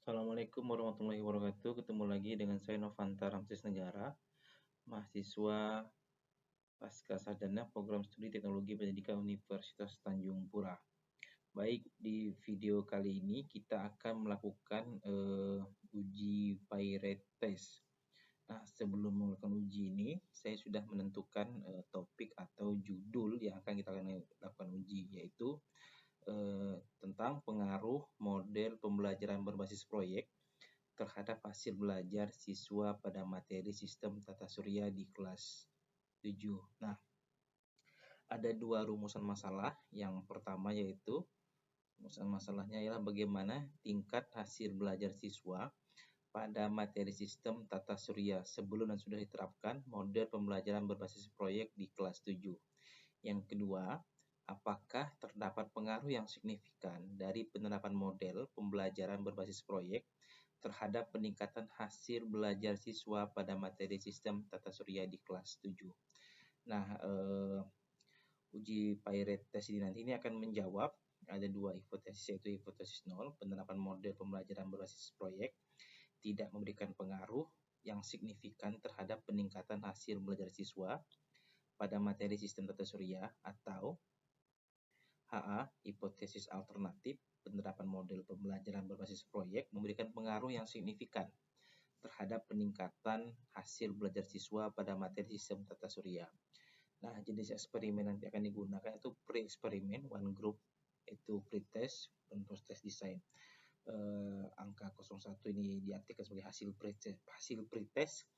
Assalamualaikum warahmatullahi wabarakatuh. Ketemu lagi dengan saya Novanta Ramsis Negara, mahasiswa Pasca Sarjana Program Studi Teknologi Pendidikan Universitas Tanjung Pura. Baik, di video kali ini kita akan melakukan uji Pirate Test. Nah, sebelum melakukan uji ini, saya sudah menentukan topik atau judul yang akan kita lakukan uji, yaitu tentang pengaruh model pembelajaran berbasis proyek terhadap hasil belajar siswa pada materi sistem tata surya di kelas 7. Nah, ada dua rumusan masalah. Yang pertama yaitu rumusan masalahnya ialah bagaimana tingkat hasil belajar siswa pada materi sistem tata surya sebelum dan sudah diterapkan model pembelajaran berbasis proyek di kelas 7. Yang kedua, apakah terdapat pengaruh yang signifikan dari penerapan model pembelajaran berbasis proyek terhadap peningkatan hasil belajar siswa pada materi sistem tata surya di kelas 7. Nah, uji Pirate Test ini akan menjawab ada dua hipotesis, yaitu hipotesis 0, penerapan model pembelajaran berbasis proyek tidak memberikan pengaruh yang signifikan terhadap peningkatan hasil belajar siswa pada materi sistem tata surya, atau HA, hipotesis alternatif, penerapan model pembelajaran berbasis proyek memberikan pengaruh yang signifikan terhadap peningkatan hasil belajar siswa pada materi sistem tata surya. Nah, jenis eksperimen nanti akan digunakan itu pre-eksperimen, one group, itu pre-test, dan post-test design. Angka 01 ini diartikan sebagai hasil pre-test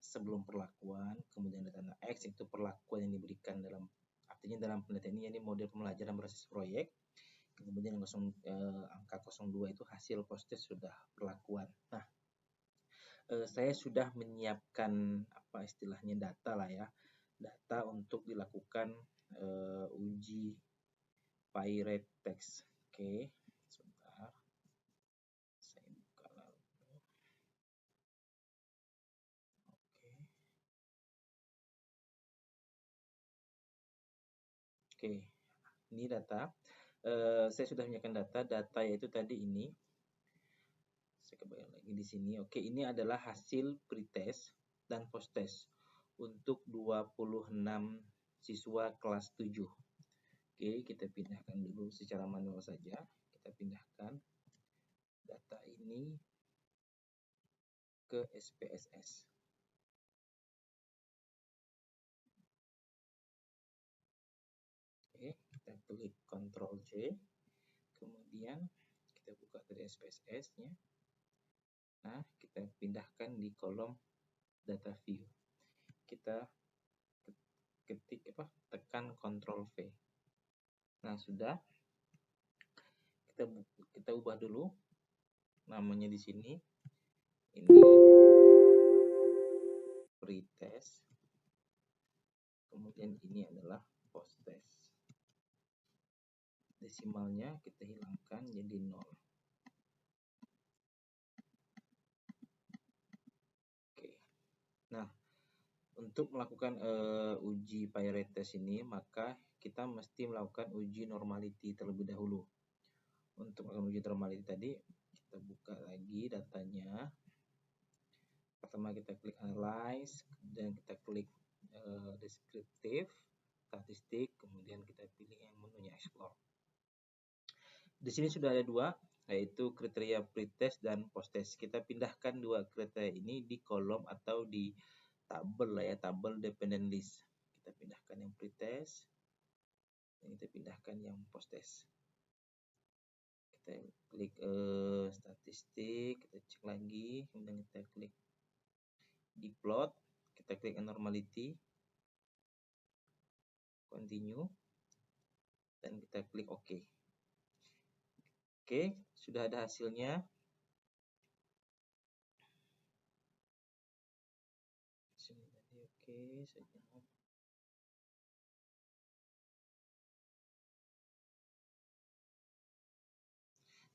sebelum perlakuan, kemudian ada tanda X, itu perlakuan yang diberikan dalam, artinya dalam penelitian ini model pembelajaran berbasis proyek. Kemudian angka 02 itu hasil post-test sudah perlakuan. Nah, saya sudah menyiapkan apa istilahnya data lah ya, data untuk dilakukan uji Pirate Test. Oke, sebentar, saya buka lalu. Oke, ini data. Saya sudah menyiapkan data yaitu tadi ini. Saya kembali lagi di sini. Oke, ini adalah hasil pretest dan posttest untuk 26 siswa kelas 7. Oke, kita pindahkan dulu secara manual saja. Kita pindahkan data ini ke SPSS. Oke, kita klik Ctrl J. Kemudian kita buka dari SPSS-nya. Nah, kita pindahkan di kolom data view. Kita tekan Ctrl V. Nah, sudah. Kita ubah dulu namanya di sini. Ini pretest. Kemudian ini adalah posttest. Desimalnya kita hilangkan jadi 0. Oke. Nah, untuk melakukan uji Pirate Test ini, maka kita mesti melakukan uji normality terlebih dahulu. Untuk melakukan uji normality tadi, kita buka lagi datanya. Pertama kita klik Analyze, kemudian kita klik Descriptive, Statistik, kemudian kita pilih yang menunya Explore. Di sini sudah ada dua, yaitu kriteria pretest dan posttest. Kita pindahkan dua kriteria ini di kolom atau di tabel lah ya, tabel dependent list. Kita pindahkan yang pretest dan kita pindahkan yang posttest. Kita klik statistik, kita cek lagi, kemudian kita klik di plot, kita klik normality, continue, dan kita klik OK. Oke, sudah ada hasilnya. Sini tadi oke saja.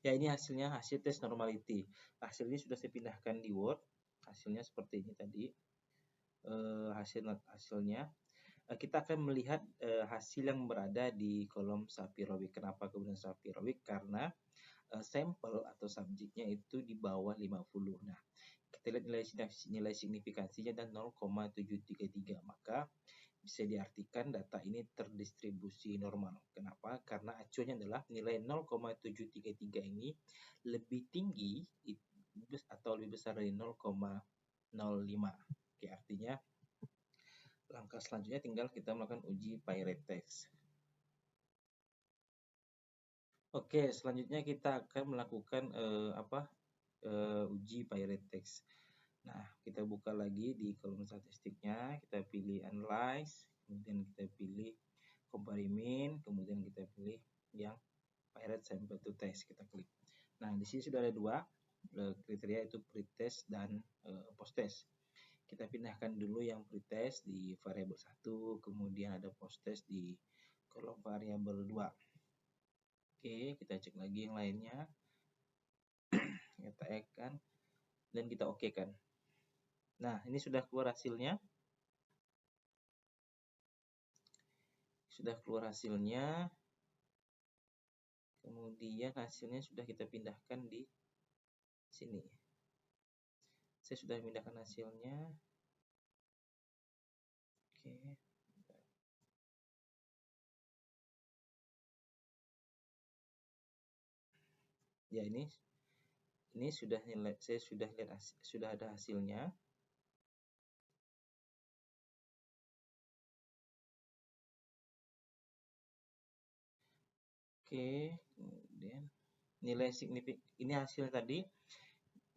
Ya, ini hasilnya, hasil tes normality. Hasilnya sudah saya pindahkan di Word. Hasilnya seperti ini tadi. Hasilnya. Kita akan melihat hasil yang berada di kolom Sapirowik. Kenapa kemudian Sapirowik? Karena sampel atau subjeknya itu di bawah 50. Nah, kita lihat nilai signifikansinya dan 0,733. Maka bisa diartikan data ini terdistribusi normal. Kenapa? Karena acuannya adalah nilai 0,733 ini lebih tinggi atau lebih besar dari 0,05. Oke, artinya langkah selanjutnya tinggal kita melakukan uji Pirate Test. Oke, selanjutnya kita akan melakukan uji Pirate Test. Nah, kita buka lagi di kolom statistiknya, kita pilih Analyze, kemudian kita pilih Comparison, kemudian kita pilih yang Pirate Sample to Test, kita klik. Nah, di sini sudah ada dua kriteria, yaitu pretest dan post-test. Kita pindahkan dulu yang pretest di variabel 1, kemudian ada post-test di kolom variabel 2. Oke, kita cek lagi yang lainnya. Kita add-kan dan kita oke-kan. Nah, ini sudah keluar hasilnya. Kemudian hasilnya sudah kita pindahkan di sini. Saya sudah pindahkan hasilnya. Oke. Ya, ini sudah saya sudah lihat, sudah ada hasilnya. Oke, kemudian ini hasil tadi,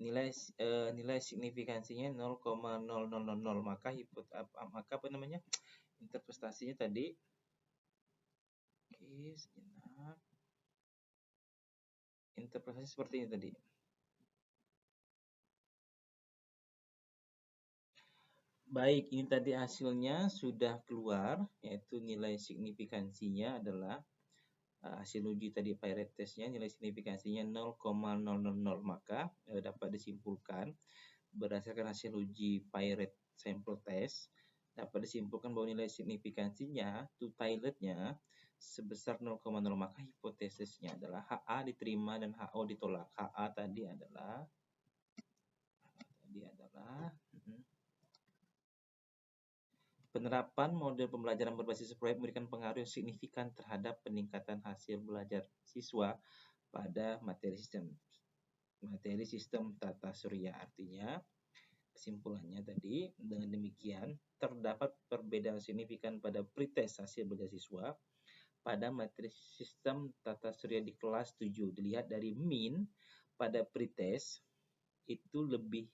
nilai signifikansinya 0,0000, maka interpretasinya tadi. Oke, sejenak. Interpretasi seperti ini tadi. Baik, ini tadi hasilnya sudah keluar, yaitu nilai signifikansinya adalah hasil uji tadi Pirate Test-nya, nilai signifikansinya 0,000. Maka dapat disimpulkan berdasarkan hasil uji Pirate Sample Test, dapat disimpulkan bahwa nilai signifikansinya, two-tilednya sebesar 0,0. Maka hipotesisnya adalah HA diterima dan HO ditolak. HA tadi adalah penerapan model pembelajaran berbasis proyek memberikan pengaruh yang signifikan terhadap peningkatan hasil belajar siswa pada materi sistem tata surya. Artinya, kesimpulannya tadi, dengan demikian, terdapat perbedaan signifikan pada pretest hasil belajar siswa pada materi sistem tata surya di kelas 7. Dilihat dari mean pada pretest itu lebih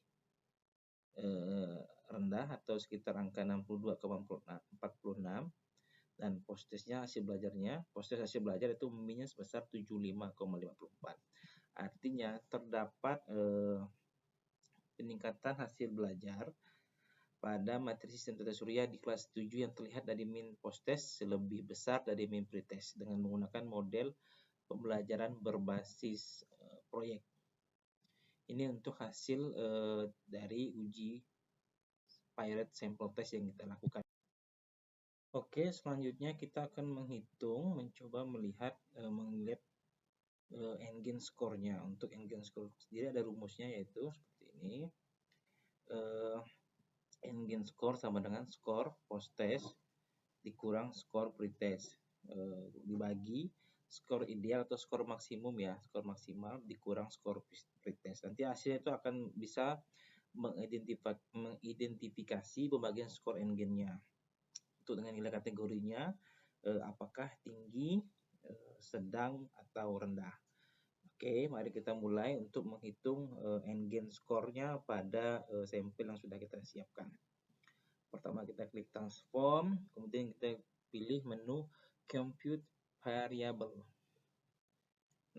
rendah atau sekitar angka 62,46, dan post-testnya hasil belajar itu minnya sebesar 75,54. Artinya terdapat peningkatan hasil belajar pada materi sistem tata surya di kelas 7 yang terlihat dari min post-test lebih besar dari min pretest dengan menggunakan model pembelajaran berbasis proyek. Ini untuk hasil dari uji Pirate Sample Test yang kita lakukan. Oke, selanjutnya kita akan mencoba melihat N-gain score-nya. Untuk N-gain score sendiri ada rumusnya, yaitu seperti ini. N-gain score sama dengan skor post-test dikurang skor pre-test dibagi skor ideal atau skor maksimum, ya, skor maksimal dikurang skor pretest. Nanti hasilnya itu akan bisa mengidentifikasi pembagian skor N-gain-nya. Untuk dengan nilai kategorinya apakah tinggi, sedang, atau rendah. Oke, mari kita mulai untuk menghitung N-gain score-nya pada sampel yang sudah kita siapkan. Pertama kita klik transform, kemudian kita pilih menu compute variable.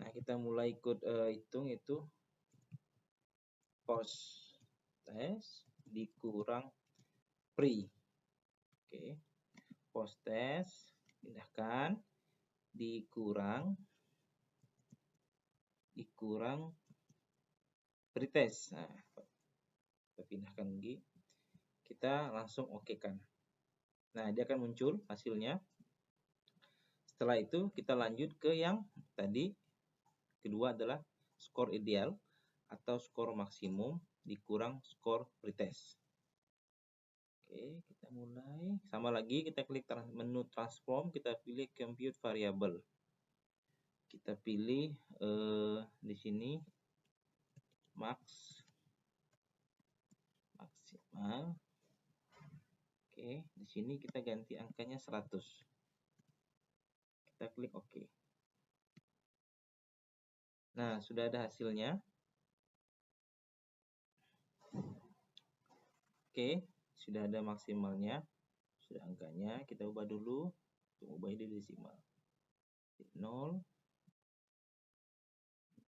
Nah, kita mulai ikut hitung itu post test dikurang pre. Oke. Post test pindahkan dikurang pretest. Nah, kita pindahkan lagi. Kita langsung oke-kan. Nah, dia akan muncul hasilnya. Setelah itu kita lanjut ke yang tadi kedua adalah skor ideal atau skor maksimum dikurang skor pretest. Oke, kita mulai. Sama lagi, kita klik menu transform, kita pilih compute variable. Kita pilih di sini max maksimal. Oke, di sini kita ganti angkanya 100. Kita klik OK. Nah, sudah ada hasilnya. Oke, sudah ada maksimalnya, sudah angkanya. Kita ubah dulu, untuk ubah ini desimal. 0,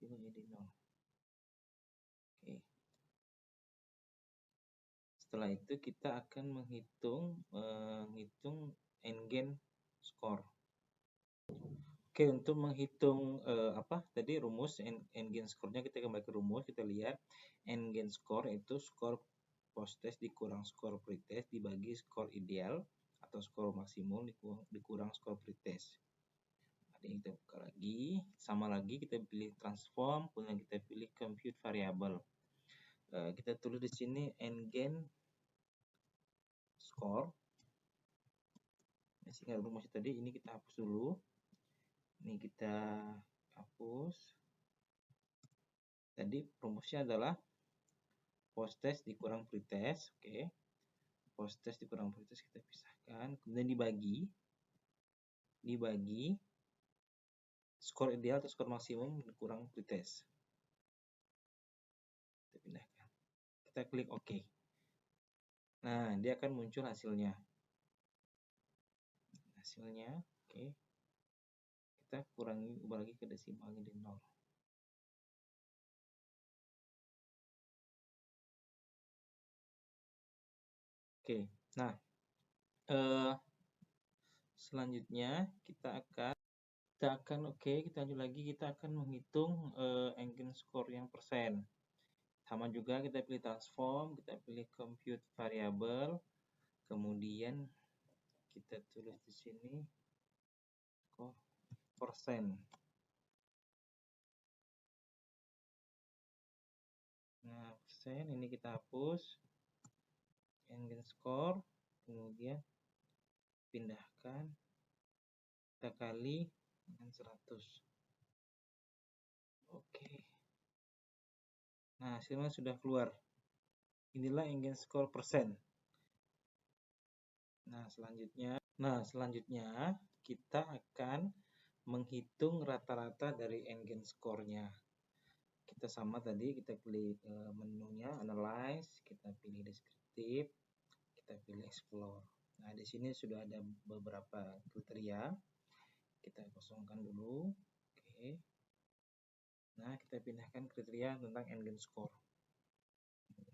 jadi 0. Oke. Setelah itu kita akan menghitung n-gain score. Oke, untuk menghitung tadi rumus n-gain score-nya, kita kembali ke rumus, kita lihat n-gain score itu skor post-test dikurang skor pretest dibagi skor ideal atau skor maksimum dikurang skor pretest. Ini kita buka lagi, sama lagi kita pilih transform, kemudian kita pilih compute variable. Kita tulis di sini n-gain score. Sehingga rumus tadi ini kita hapus dulu. Ini kita hapus. Tadi rumusnya adalah post-test dikurang pretest. Oke. Post-test dikurang pretest kita pisahkan. Kemudian dibagi skor ideal atau skor maksimum dikurang pretest. Kita pindahkan. Kita klik OK. Nah, dia akan muncul hasilnya. Oke. Kita kurangi, ubah lagi ke desimal jadi 0. Oke, nah selanjutnya kita akan kita lanjut lagi, kita akan menghitung n-gain score yang persen. Sama juga kita pilih transform, kita pilih compute variable, kemudian kita tulis di sini persen. Nah, persen ini kita hapus n-gain score, kemudian pindahkan, kita kali dengan 100. Oke. Nah, hasilnya sudah keluar. Inilah n-gain score persen. Nah, selanjutnya kita akan menghitung rata-rata dari n-gain score-nya. Kita sama tadi, kita pilih menunya analyze, kita pilih descriptive, kita pilih explore. Nah, di sini sudah ada beberapa kriteria. Kita kosongkan dulu. Oke. Nah, kita pindahkan kriteria tentang n-gain score.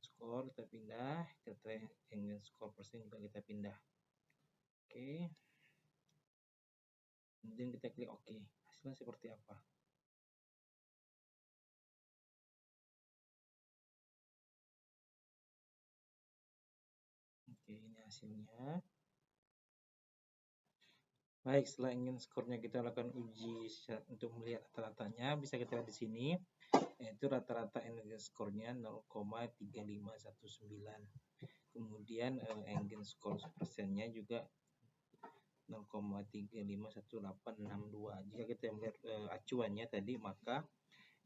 Skor kita pindah, kriteria n-gain score persen juga kita pindah. Oke. Kemudian kita klik OK. Hasilnya seperti apa? Oke, ini hasilnya. Baik, setelah n-gain score-nya kita lakukan uji untuk melihat rata-ratanya, bisa kita lihat di sini, yaitu rata-rata n-gain score-nya 0,3519. Kemudian n-gain score persennya juga 0,351862. Jika kita melihat acuannya tadi, maka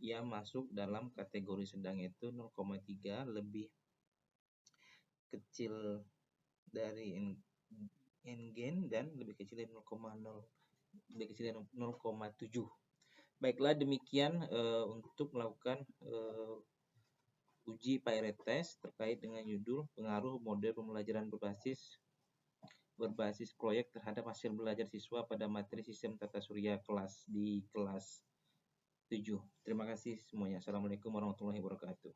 ia masuk dalam kategori sedang, yaitu 0,3 lebih kecil dari n-gain dan lebih kecil dari 0,7. Baiklah, demikian untuk melakukan uji pilot test terkait dengan judul pengaruh model pembelajaran berbasis proyek terhadap hasil belajar siswa pada materi sistem tata surya di kelas 7. Terima kasih semuanya. Assalamualaikum warahmatullahi wabarakatuh.